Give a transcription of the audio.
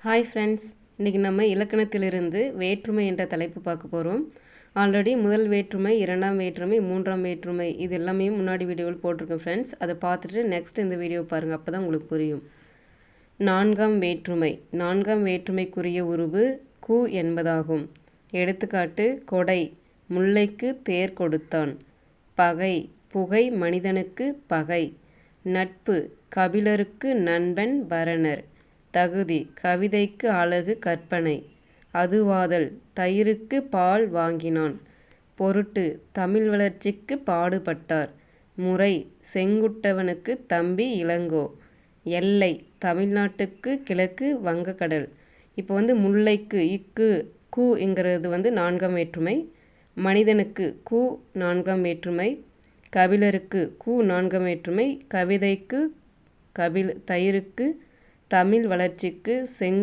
Hi friends, இன்றைக்கி நம்ம இலக்கணத்திலிருந்து வேற்றுமை என்ற தலைப்பு பார்க்க போகிறோம். ஆல்ரெடி முதல் வேற்றுமை, இரண்டாம் வேற்றுமை, மூன்றாம் வேற்றுமை இது எல்லாமே முன்னாடி வீடியோவில் போட்டிருக்கேன் ஃப்ரெண்ட்ஸ். அதை பார்த்துட்டு நெக்ஸ்ட் இந்த வீடியோ பாருங்கள், அப்போ தான் உங்களுக்கு புரியும். நான்காம் வேற்றுமை. நான்காம் வேற்றுமைக்குரிய உருவு கு என்பதாகும். எடுத்துக்காட்டு: கொடை, முல்லைக்கு தேர் கொடுத்தான். பகை, புகை மனிதனுக்கு பகை. நட்பு, கபிலருக்கு நண்பன் பரணர். தகுதி, கவிதைக்கு அழகு கற்பனை. அதுவாதல், தயிருக்கு பால் வாங்கினான். பொருட்டு, தமிழ் வளர்ச்சிக்கு பாடுபட்டார். முறை, செங்குட்டவனுக்கு தம்பி இளங்கோ. எல்லை, தமிழ்நாட்டுக்கு கிழக்கு வங்கக்கடல். இப்போ முல்லைக்கு இக்கு குங்கிறது நான்காம் வேற்றுமை. மனிதனுக்கு கு நான்காம் வேற்றுமை. கபிலருக்கு கு நான்காம் வேற்றுமை. கவிதைக்கு தயிருக்கு, தமிழ் வளர்ச்சிக்கு